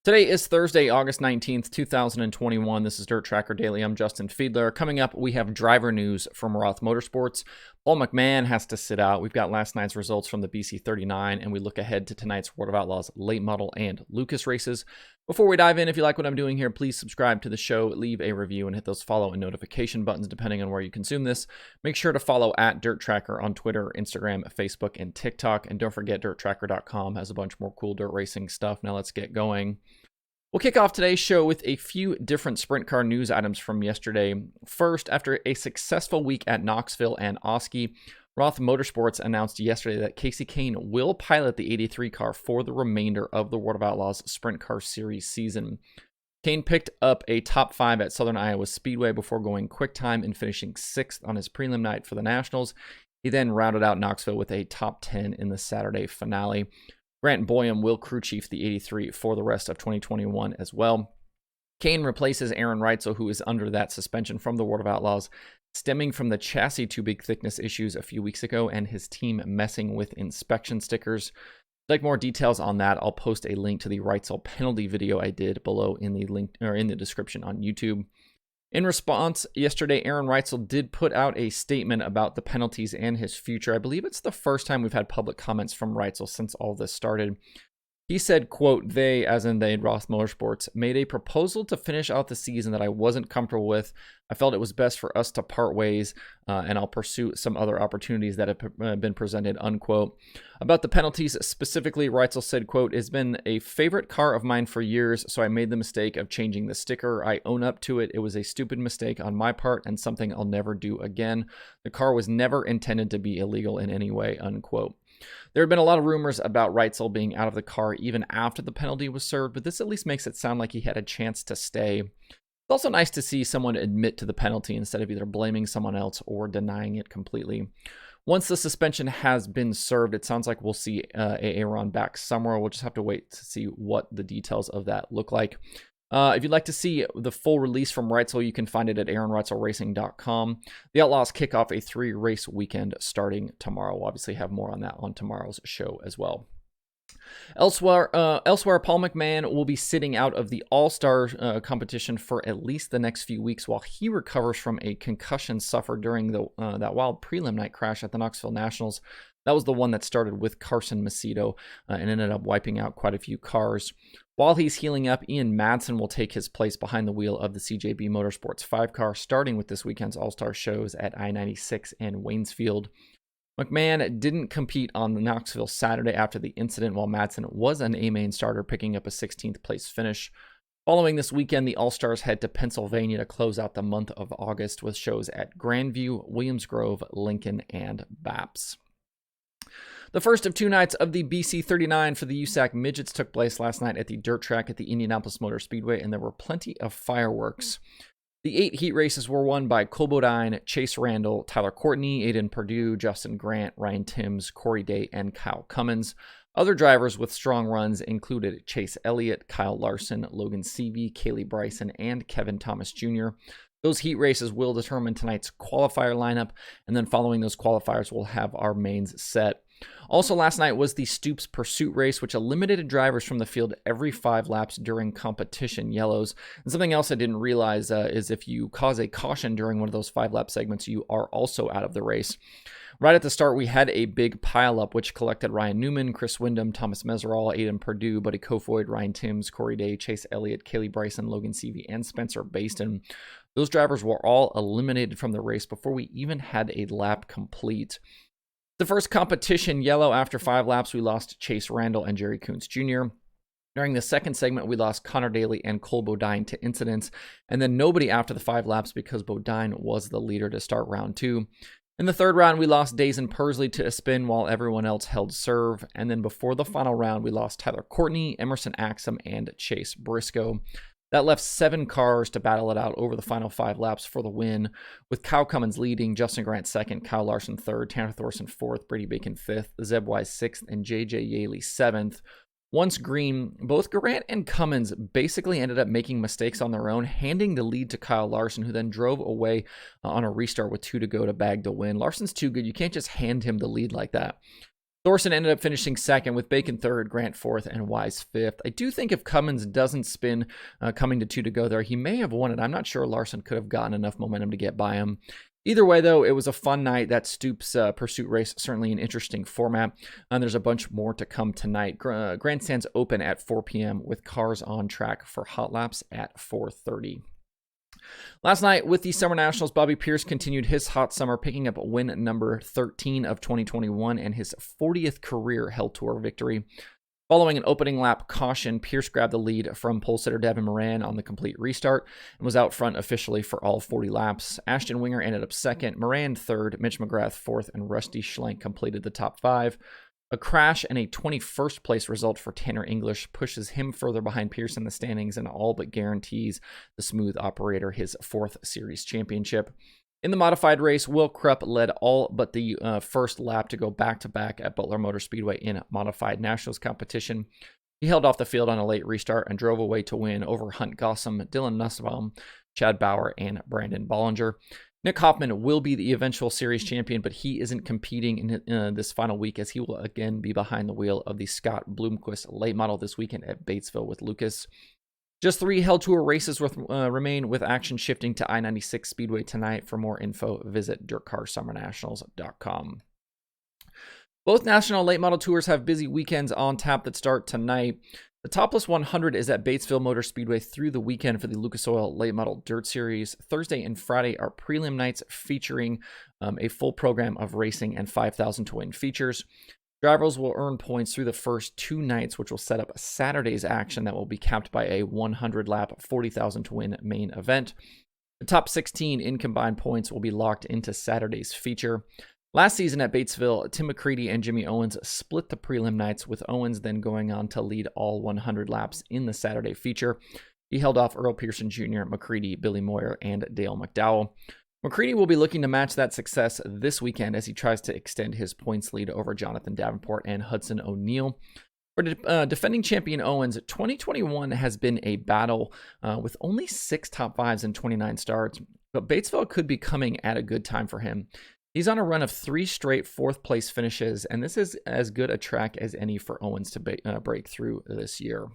Today is Thursday, August 19th, 2021. This is Dirt Tracker Daily. I'm Justin Fiedler. Coming up, we have driver news from Roth Motorsports. Paul McMahon has to sit out. We've got last night's results from the BC39, and we look ahead to tonight's World of Outlaws late model and Lucas races. Before we dive in, if you like what I'm doing here, please subscribe to the show, leave a review, and hit those follow and notification buttons depending on where you consume this. Make sure to follow at DIRTRACKR on Twitter, Instagram, Facebook, and TikTok. And don't forget, DIRTRACKR.com has a bunch more cool dirt racing stuff. Now let's get going. We'll kick off today's show with a few different sprint car news items from yesterday. First, after a successful week at Knoxville and Oski, Roth Motorsports announced yesterday that Kasey Kahne will pilot the 83 car for the remainder of the World of Outlaws Sprint Car Series season. Kahne picked up a top 5 at Southern Iowa Speedway before going quick time and finishing 6th on his prelim night for the Nationals. He then rounded out Knoxville with a top 10 in the Saturday finale. Grant Boyum will crew chief the 83 for the rest of 2021 as well. Kahne replaces Aaron Reutzel, who is under that suspension from the World of Outlaws, stemming from the chassis too big thickness issues a few weeks ago and his team messing with inspection stickers. If you'd like more details on that, I'll post a link to the Reutzel penalty video I did below in the link or in the description on YouTube. In response, yesterday, Aaron Reutzel did put out a statement about the penalties and his future. I believe it's the first time we've had public comments from Reutzel since all this started. He said, quote, "They, as in they, Roth Motorsports, made a proposal to finish out the season that I wasn't comfortable with. I felt it was best for us to part ways, and I'll pursue some other opportunities that have been presented," unquote. About the penalties specifically, Reutzel said, quote, "It's been a favorite car of mine for years, so I made the mistake of changing the sticker. I own up to it. It was a stupid mistake on my part and something I'll never do again. The car was never intended to be illegal in any way," unquote. There have been a lot of rumors about Reutzel being out of the car even after the penalty was served, but this at least makes it sound like he had a chance to stay. It's also nice to see someone admit to the penalty instead of either blaming someone else or denying it completely. Once the suspension has been served, it sounds like we'll see Aaron back somewhere. We'll just have to wait to see what the details of that look like. If you'd like to see the full release from Reutzel, you can find it at AaronReutzelRacing.com. The Outlaws kick off a 3-race weekend starting tomorrow. We'll obviously have more on that on tomorrow's show as well. Elsewhere, Paul McMahon will be sitting out of the All-Star competition for at least the next few weeks while he recovers from a concussion suffered during that wild prelim night crash at the Knoxville Nationals. That was the one that started with Carson Macedo and ended up wiping out quite a few cars. While he's healing up, Ian Madsen will take his place behind the wheel of the CJB Motorsports 5 car, starting with this weekend's All-Star shows at I-96 and Waynesfield. McMahon didn't compete on the Knoxville Saturday after the incident, while Madsen was an A-main starter, picking up a 16th place finish. Following this weekend, the All-Stars head to Pennsylvania to close out the month of August with shows at Grandview, Williams Grove, Lincoln, and Baps. The first of 2 nights of the BC39 for the USAC midgets took place last night at the dirt track at the Indianapolis Motor Speedway, and there were plenty of fireworks. The 8 heat races were won by Cole Bodine, Chase Randall, Tyler Courtney, Aiden Perdue, Justin Grant, Ryan Timms, Corey Day, and Kyle Cummins. Other drivers with strong runs included Chase Elliott, Kyle Larson, Logan Seavey, Kaylee Bryson, and Kevin Thomas Jr. Those heat races will determine tonight's qualifier lineup, and then following those qualifiers, we'll have our mains set. Also last night was the Stoops Pursuit race, which eliminated drivers from the field every 5 laps during competition yellows. And something else I didn't realize is if you cause a caution during one of those 5-lap segments, you are also out of the race. Right at the start, we had a big pileup, which collected Ryan Newman, Chris Windham, Thomas Meseraull, Aiden Perdue, Buddy Kofoid, Ryan Timms, Corey Day, Chase Elliott, Kaylee Bryson, Logan Seavey, and Spencer Baston. Those drivers were all eliminated from the race before we even had a lap complete. The first competition yellow after 5 laps, we lost Chase Randall and Jerry Coons Jr. During the second segment, we lost Connor Daly and Cole Bodine to incidents, and then nobody after the 5 laps because Bodine was the leader to start round 2. In the third round, we lost Dazen Pursley to a spin while everyone else held serve, and then before the final round, we lost Tyler Courtney, Emerson Axum, and Chase Briscoe. That left 7 cars to battle it out over the final 5 laps for the win, with Kyle Cummins leading, Justin Grant 2nd, Kyle Larson 3rd, Tanner Thorson 4th, Brady Bacon 5th, Zeb Wise 6th, and JJ Yaley 7th. Once green, both Grant and Cummins basically ended up making mistakes on their own, handing the lead to Kyle Larson, who then drove away on a restart with 2 to go to bag the win. Larson's too good. You can't just hand him the lead like that. Thorson ended up finishing second with Bacon third, Grant fourth, and Wise fifth. I do think if Cummins doesn't spin coming to 2 to go there, he may have won it. I'm not sure Larson could have gotten enough momentum to get by him. Either way, though, it was a fun night. That Stoops Pursuit race, certainly an interesting format. And there's a bunch more to come tonight. Grandstands open at 4 p.m. with cars on track for hot laps at 4:30. Last night with the Summer Nationals, Bobby Pierce continued his hot summer, picking up win number 13 of 2021 and his 40th career Hell Tour victory. Following an opening lap caution, Pierce grabbed the lead from pole sitter Devin Moran on the complete restart and was out front officially for all 40 laps. Ashton Winger ended up second, Moran third, Mitch McGrath fourth, and Rusty Schlenk completed the top 5. A crash and a 21st place result for Tanner English pushes him further behind Pierce in the standings and all but guarantees the smooth operator his 4th series championship. In the modified race, Will Krupp led all but the first lap to go back-to-back at Butler Motor Speedway in modified nationals competition. He held off the field on a late restart and drove away to win over Hunt Gossam, Dylan Nussbaum, Chad Bauer, and Brandon Bollinger. Nick Hoffman will be the eventual series champion, but he isn't competing in this final week as he will again be behind the wheel of the Scott Bloomquist late model this weekend at Batesville with Lucas. Just 3 Hell Tour races remain, with action shifting to I-96 Speedway tonight. For more info, visit DIRTRACKR Both national late model tours have busy weekends on tap that start tonight. The Topless 100 is at Batesville Motor Speedway through the weekend for the Lucas Oil Late Model Dirt Series. Thursday and Friday are prelim nights featuring a full program of racing and 5,000 to win features. Drivers will earn points through the first 2 nights, which will set up Saturday's action that will be capped by a 100-lap, 40,000 to win main event. The top 16 in combined points will be locked into Saturday's feature. Last season at Batesville, Tim McCready and Jimmy Owens split the prelim nights, with Owens then going on to lead all 100 laps in the Saturday feature. He held off Earl Pearson Jr., McCready, Billy Moyer, and Dale McDowell. McCready will be looking to match that success this weekend as he tries to extend his points lead over Jonathan Davenport and Hudson O'Neill. For defending champion Owens, 2021 has been a battle with only 6 top 5s and 29 starts, but Batesville could be coming at a good time for him. He's on a run of 3 straight 4th place finishes, and this is as good a track as any for Owens to break through this year.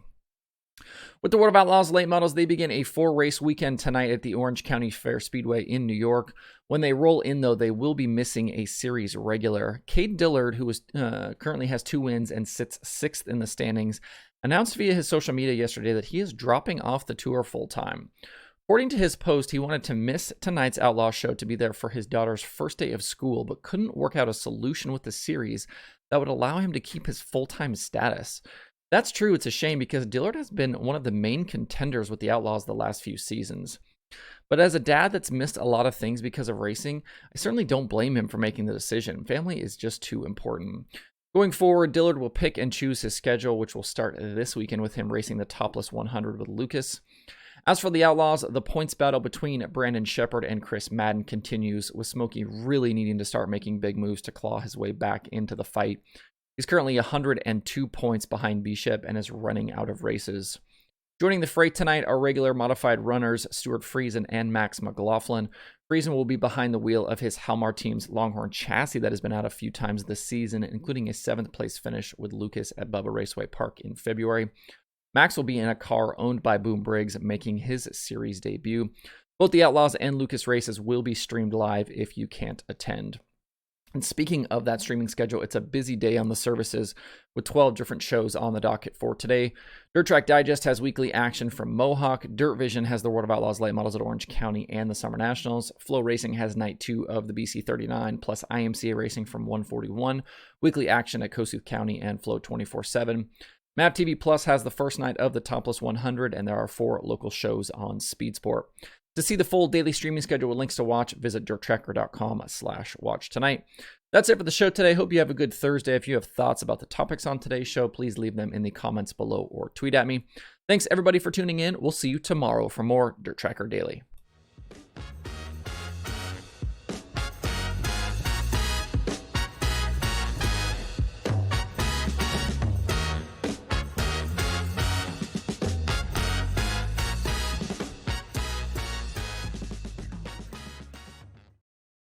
With the World of Outlaws late models, they begin a 4-race weekend tonight at the Orange County Fair Speedway in New York. When they roll in, though, they will be missing a series regular. Cade Dillard, who currently has 2 wins and sits 6th in the standings, announced via his social media yesterday that he is dropping off the tour full-time. According to his post, he wanted to miss tonight's Outlaw show to be there for his daughter's first day of school, but couldn't work out a solution with the series that would allow him to keep his full-time status. That's true. It's a shame because Dillard has been one of the main contenders with the Outlaws the last few seasons. But as a dad that's missed a lot of things because of racing, I certainly don't blame him for making the decision. Family is just too important. Going forward, Dillard will pick and choose his schedule, which will start this weekend with him racing the Topless 100 with Lucas. As for the Outlaws, the points battle between Brandon Shepard and Chris Madden continues, with Smokey really needing to start making big moves to claw his way back into the fight. He's currently 102 points behind Bishop and is running out of races. Joining the freight tonight are regular modified runners Stuart Friesen and Max McLaughlin. Friesen will be behind the wheel of his Halmar team's Longhorn chassis that has been out a few times this season, including a 7th place finish with Lucas at Bubba Raceway Park in February. Max will be in a car owned by Boom Briggs, making his series debut. Both the Outlaws and Lucas races will be streamed live if you can't attend. And speaking of that streaming schedule, it's a busy day on the services with 12 different shows on the docket for today. Dirt Track Digest has weekly action from Mohawk. Dirt Vision has the World of Outlaws late models at Orange County and the Summer Nationals. Flow Racing has night 2 of the BC39 plus IMCA Racing from 141. Weekly action at Kossuth County and Flow 24/7. Map TV Plus has the first night of the Topless 100, and there are 4 local shows on Speed Sport. To see the full daily streaming schedule with links to watch, visit DIRTRACKR.com/watch tonight. That's it for the show today. Hope you have a good Thursday. If you have thoughts about the topics on today's show, please leave them in the comments below or tweet at me. Thanks everybody for tuning in. We'll see you tomorrow for more Dirt Tracker Daily.